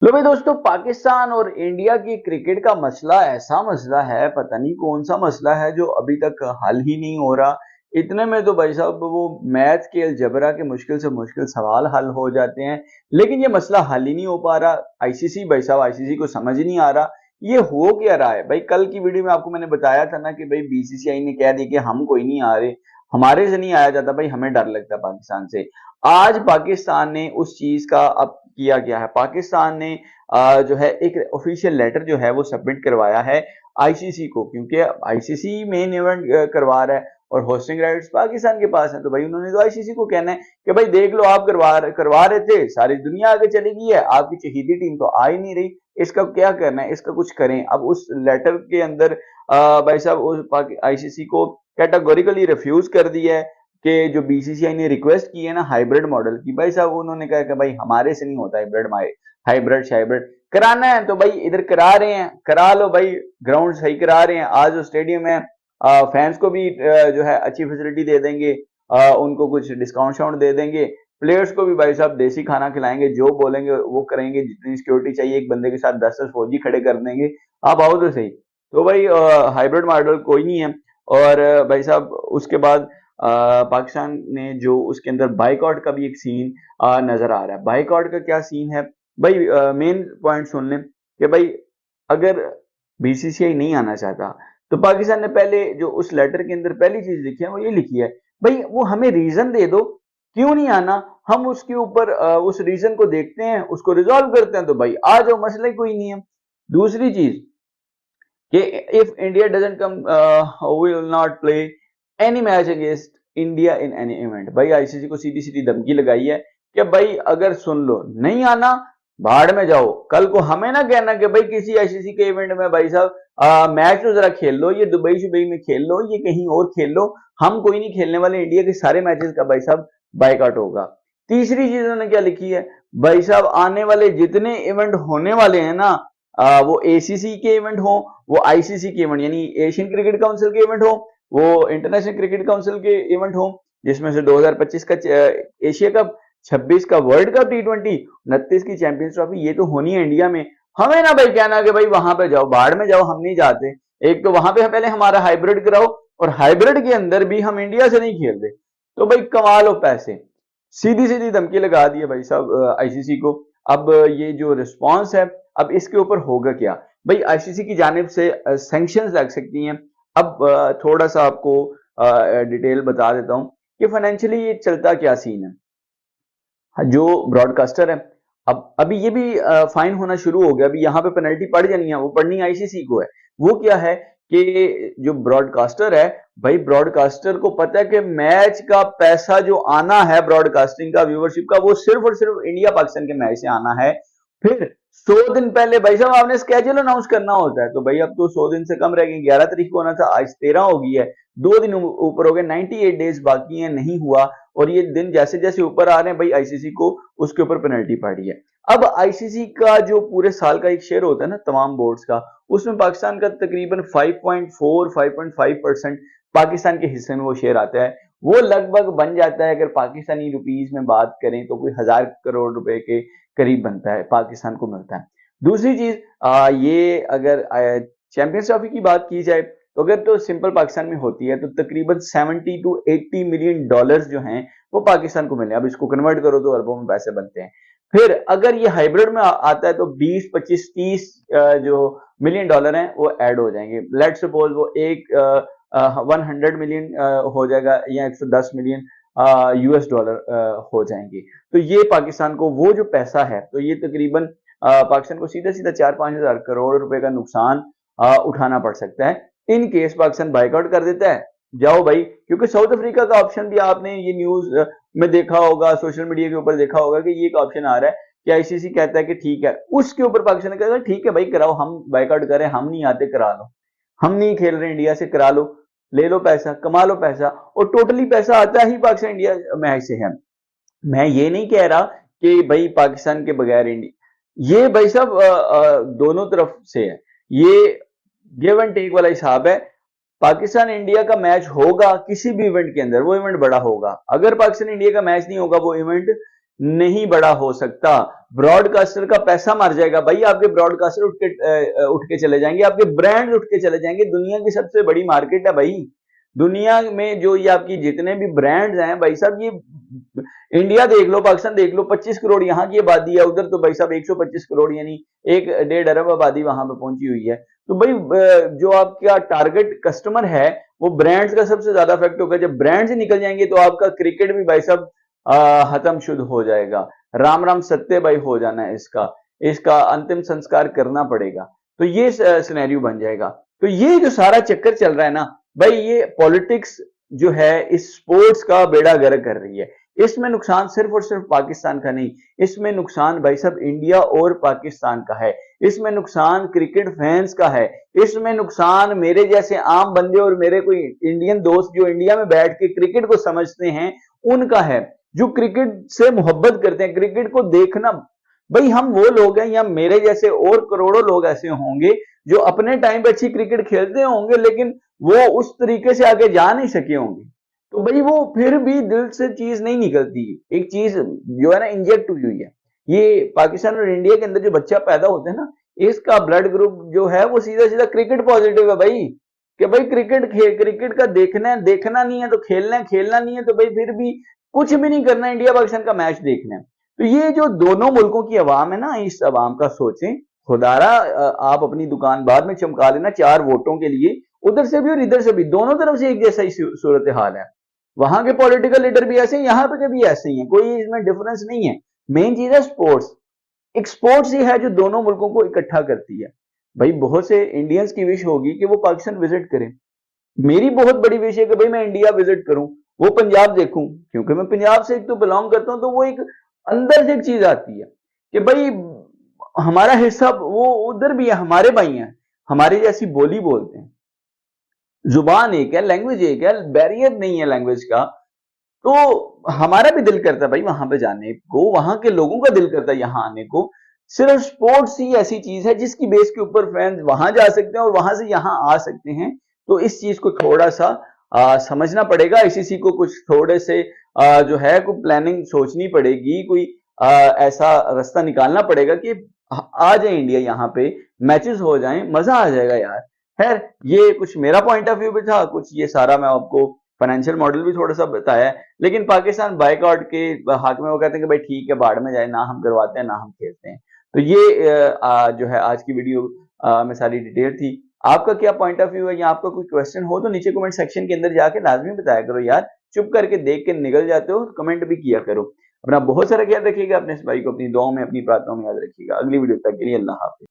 लो भाई दोस्तों, पाकिस्तान और इंडिया की क्रिकेट का मसला ऐसा मसला है, पता नहीं कौन सा मसला है जो अभी तक हल ही नहीं हो रहा। इतने में तो भाई साहब वो मैथ के अलजबरा के मुश्किल से मुश्किल सवाल हल हो जाते हैं, लेकिन ये मसला हल ही नहीं हो पा रहा। आईसीसी भाई साहब, आईसीसी को समझ ही नहीं आ रहा ये हो क्या रहा है। भाई कल की वीडियो में आपको मैंने बताया था ना कि भाई बीसीसीआई ने कह दिया कि हम कोई नहीं आ रहे, हमारे से नहीं आया जाता, भाई हमें डर लगता है पाकिस्तान से। आज पाकिस्तान ने उस चीज का अब किया गया है। पाकिस्तान ने जो है एक ऑफिशियल लेटर जो है वो सबमिट करवाया है आईसीसी को, क्योंकि आईसीसी मेन इवेंट करवा रहा है और होस्टिंग राइट्स पाकिस्तान के पास है। तो भाई उन्होंने तो आईसीसी को कहना है कि भाई देख लो, आप करवा रहे थे, सारी दुनिया आगे चली गई है, आपकी चहीदी टीम तो आ ही नहीं रही, इसका क्या करना है, इसका कुछ करें। अब उस लेटर के अंदर भाई साहब उस आईसीसी को कैटेगोरिकली रिफ्यूज कर दिया है कि जो बीसीसीआई ने रिक्वेस्ट की है ना हाइब्रिड मॉडल की, भाई साहब उन्होंने कहा कि भाई हमारे से नहीं होता हाइब्रिड शाइब्रिड कराना है तो भाई इधर करा रहे हैं, करा लो भाई, ग्राउंड सही करा रहे हैं। आज जो स्टेडियम है फैंस को भी जो है अच्छी फैसिलिटी दे देंगे, उनको कुछ डिस्काउंट शाउंट दे देंगे, प्लेयर्स को भी भाई साहब देसी खाना खिलाएंगे, जो बोलेंगे वो करेंगे, जितनी सिक्योरिटी चाहिए एक बंदे के साथ 10-10 फौजी खड़े कर देंगे, आप आओ तो सही। तो भाई हाइब्रिड मॉडल कोई नहीं है। और भाई साहब उसके बाद पाकिस्तान ने जो उसके अंदर बाइकआउट का भी एक सीन नजर आ रहा है। बाइकआउट का क्या सीन है भाई, मेन पॉइंट सुन लें कि भाई अगर बीसीसीआई नहीं आना चाहता तो पाकिस्तान ने पहले जो उस लेटर के अंदर पहली चीज लिखी है वो ये लिखी है, भाई वो हमें रीजन दे दो क्यों नहीं आना, हम उसके ऊपर उस रीजन को देखते हैं, उसको रिजॉल्व करते हैं, तो भाई आ जाओ, मसला ही कोई नहीं है। दूसरी चीज कि if India doesn't come we will not play any match against India in any event. भाई आईसीसी को सीधी सीधी धमकी लगाई है कि भाई अगर सुन लो नहीं आना, भाड़ में जाओ। कल को हमें ना कहना कि भाई किसी आईसीसी के इवेंट में भाई साहब मैच तो जरा खेल लो, ये दुबई शुबई में खेल लो, ये कहीं और खेल लो, हम कोई नहीं खेलने वाले, इंडिया के सारे मैचेस का भाई साहब बाइकआउट होगा। तीसरी चीज उन्होंने क्या लिखी है, भाई साहब आने वाले जितने इवेंट होने वाले हैं ना, वो एसीसी के इवेंट हो, वो आईसीसी के इवेंट यानी एशियन क्रिकेट काउंसिल के इवेंट हो, वो इंटरनेशनल क्रिकेट काउंसिल के इवेंट हो, जिसमें से 2025 का एशिया कप, 26 का वर्ल्ड कप टी20, 29 की चैंपियंस ट्रॉफी, ये तो होनी है इंडिया में। हमें ना भाई कहना कि भाई वहां पे जाओ, बाढ़ में जाओ, हम नहीं जाते। एक तो वहां पे पहले हमारा हाइब्रिड कराओ, और हाइब्रिड के अंदर भी हम इंडिया से नहीं खेलते, तो भाई कमा लो पैसे। सीधी सीधी धमकी लगा दी है भाई साहब आईसीसी को। अब ये जो रिस्पॉन्स है, अब इसके ऊपर होगा क्या। भाई आईसीसी की जानिब से सैंक्शंस लग सकती हैं। अब थोड़ा सा आपको डिटेल बता देता हूं कि फाइनेंशियली ये चलता क्या सीन है। जो ब्रॉडकास्टर है, अब अभी ये भी फाइन होना शुरू हो गया, अभी यहाँ पे पेनल्टी पड़ जानी है, वो पड़नी आईसीसी को है। वो क्या है कि जो ब्रॉडकास्टर है, भाई ब्रॉडकास्टर को पता है कि मैच का पैसा जो आना है, ब्रॉडकास्टिंग का, व्यूवरशिप का, वो सिर्फ और सिर्फ इंडिया पाकिस्तान के मैच से आना है। फिर 100 दिन पहले भाई साहब आपने स्केड्यूल अनाउंस करना होता है, तो भाई अब तो 100 दिन से कम रह गई, 11 तारीख को होना था, आज 13 हो गई है, 2 दिन ऊपर हो गए, 98 डेज बाकी है, नहीं हुआ। और ये दिन जैसे जैसे ऊपर आ रहे हैं भाई आईसीसी को उसके ऊपर पेनल्टी पड़ रही है। अब आईसीसी का जो पूरे साल का एक शेयर होता है ना तमाम बोर्ड्स का, उसमें पाकिस्तान का तकरीबन 5.4-5.5% पाकिस्तान के हिस्से में वो शेयर आता है। वो लगभग बन जाता है, अगर पाकिस्तानी रुपीज में बात करें तो कोई 1000 करोड़ रुपए के करीब बनता है, पाकिस्तान को मिलता है। दूसरी चीज ये अगर चैंपियंस ट्रॉफी की बात की जाए, तो अगर तो सिंपल पाकिस्तान में होती है तो तकरीबन 70 to 80 मिलियन डॉलर्स जो हैं वो पाकिस्तान को मिले। अब इसको कन्वर्ट करो तो अरबों में पैसे बनते हैं। फिर अगर ये हाइब्रिड में आता है तो 20, 25, 30 जो मिलियन डॉलर हैं वो ऐड हो जाएंगे। लेट सपोज वो एक 100 मिलियन हो जाएगा या 110 मिलियन यूएस डॉलर हो जाएंगे। तो ये पाकिस्तान को वो जो पैसा है, तो ये तकरीबन पाकिस्तान को सीधा सीधा 4-5 हज़ार करोड़ रुपए का नुकसान उठाना पड़ सकता है इन केस पाकिस्तान बाइकआउट कर देता है। जाओ भाई, क्योंकि साउथ अफ्रीका का ऑप्शन भी आपने ये न्यूज में देखा होगा, सोशल मीडिया के ऊपर देखा होगा कि ये एक ऑप्शन आ रहा है कि आईसीसी कहता है कि ठीक है, उसके ऊपर पाकिस्तान कहता है ठीक है भाई कराओ, हम बाइकआउट करें, हम नहीं आते, करा लो, हम नहीं खेल रहे इंडिया से, करा लो, ले लो पैसा, कमा लो पैसा। और टोटली पैसा आता ही पाकिस्तान इंडिया मैच से है। मैं ये नहीं कह रहा कि भाई पाकिस्तान के बगैर इंडिया, ये भाई साहब दोनों तरफ से है, ये गिव एंड टेक वाला हिसाब है। पाकिस्तान इंडिया का मैच होगा किसी भी इवेंट के अंदर, वो इवेंट बड़ा होगा। अगर पाकिस्तान इंडिया का मैच नहीं होगा, वो इवेंट नहीं बड़ा हो सकता। ब्रॉडकास्टर का पैसा मर जाएगा भाई, आपके ब्रॉडकास्टर उठ के चले जाएंगे, आपके ब्रांड उठ के चले जाएंगे। दुनिया की सबसे बड़ी मार्केट है भाई, दुनिया में जो ये आपकी जितने भी ब्रांड्स हैं भाई साहब, ये इंडिया देख लो, पाकिस्तान देख लो, 25 करोड़ यहाँ की आबादी है, उधर तो भाई साहब 125 करोड़ यानी 1.5 अरब आबादी वहां पे पहुंची हुई है। तो भाई जो आपका टारगेट कस्टमर है वो ब्रांड्स का सबसे ज्यादा इफेक्ट होगा। जब ब्रांड्स निकल जाएंगे तो आपका क्रिकेट भी भाई साहब खत्म शुद्ध हो जाएगा। राम राम सत्य भाई हो जाना है इसका, इसका अंतिम संस्कार करना पड़ेगा। तो ये सिनेरियो बन जाएगा। तो ये जो सारा चक्कर चल रहा है ना भाई, ये पॉलिटिक्स जो है इस स्पोर्ट्स का बेड़ा गर्क कर रही है। इसमें नुकसान सिर्फ और सिर्फ पाकिस्तान का नहीं, इसमें नुकसान भाई साहब इंडिया और पाकिस्तान का है, इसमें नुकसान क्रिकेट फैंस का है, इसमें नुकसान मेरे जैसे आम बंदे और मेरे कोई इंडियन दोस्त जो इंडिया में बैठ के क्रिकेट को समझते हैं उनका है, जो क्रिकेट से मोहब्बत करते हैं, क्रिकेट को देखना। भाई हम वो लोग हैं या मेरे जैसे और करोड़ों लोग ऐसे होंगे जो अपने टाइम पे अच्छी क्रिकेट खेलते होंगे लेकिन वो उस तरीके से आगे जा नहीं सके होंगे। तो भाई वो फिर भी दिल से चीज नहीं निकलती। एक चीज जो है ना इंजेक्ट हुई हुई है। ये पाकिस्तान और इंडिया के अंदर जो बच्चा पैदा होता है ना, इसका ब्लड ग्रुप जो है वो सीधा सीधा क्रिकेट पॉजिटिव है भाई। कि भाई क्रिकेट का देखना है, देखना नहीं है तो खेलना है, खेलना नहीं है तो भाई फिर भी कुछ भी नहीं करना, इंडिया पाकिस्तान का मैच देखना है। तो ये जो दोनों मुल्कों की आवाम है ना, इस आवाम का सोचें। खुदारा आप अपनी दुकान बाद में चमका लेना 4 वोटों के लिए, उधर से भी और इधर से भी, दोनों तरफ से एक जैसा ही सूरत हाल है। वहां के पॉलिटिकल लीडर भी ऐसे हैं, यहाँ पे के भी ऐसे ही हैं, कोई इसमें डिफरेंस नहीं है। मेन चीज है स्पोर्ट्स। एक स्पोर्ट्स ही है जो दोनों मुल्कों को इकट्ठा करती है। भाई बहुत से इंडियंस की विश होगी कि वो पाकिस्तान विजिट करें, मेरी बहुत बड़ी विश है कि भाई मैं इंडिया विजिट करूं, वो पंजाब देखूं, क्योंकि मैं पंजाब से एक तो बिलोंग करता हूं। तो वो एक अंदर से एक चीज आती है कि भाई हमारा हिस्सा वो उधर भी है, हमारे भाई हैं, हमारी जैसी बोली बोलते हैं, जुबान एक है, लैंग्वेज एक है, बैरियर नहीं है लैंग्वेज का। तो हमारा भी दिल करता है भाई वहां पे जाने को, वहां के लोगों का दिल करता है यहाँ आने को। सिर्फ स्पोर्ट्स ही ऐसी चीज है जिसकी बेस के ऊपर फैंस वहां जा सकते हैं और वहां से यहाँ आ सकते हैं। तो इस चीज को थोड़ा सा समझना पड़ेगा। आईसीसी को कुछ थोड़े से जो है कोई प्लानिंग सोचनी पड़ेगी, कोई ऐसा रास्ता निकालना पड़ेगा कि आ जाए इंडिया यहाँ पे, मैचेस हो जाएं, मजा आ जाएगा यार। खैर ये कुछ मेरा पॉइंट ऑफ व्यू भी था, कुछ ये सारा मैं आपको फाइनेंशियल मॉडल भी थोड़ा सा बताया है। लेकिन पाकिस्तान बायकॉट के हाथ में वो कहते हैं कि भाई ठीक है बाढ़ में जाए, ना हम करवाते हैं ना हम खेलते हैं। तो ये जो है आज की वीडियो में सारी डिटेल थी। आपका क्या पॉइंट ऑफ व्यू है या आपका कोई क्वेश्चन हो तो नीचे कमेंट सेक्शन के अंदर जाके लाजमी बताया करो यार। चुप करके देख के निकल जाते हो, कमेंट भी किया करो। अपना बहुत सारा ख्याल रखिएगा, अपने इस भाई को अपनी दुआओं में अपनी प्रार्थनाओं में याद रखिएगा। अगली वीडियो तक के लिए अल्लाह हाफिज।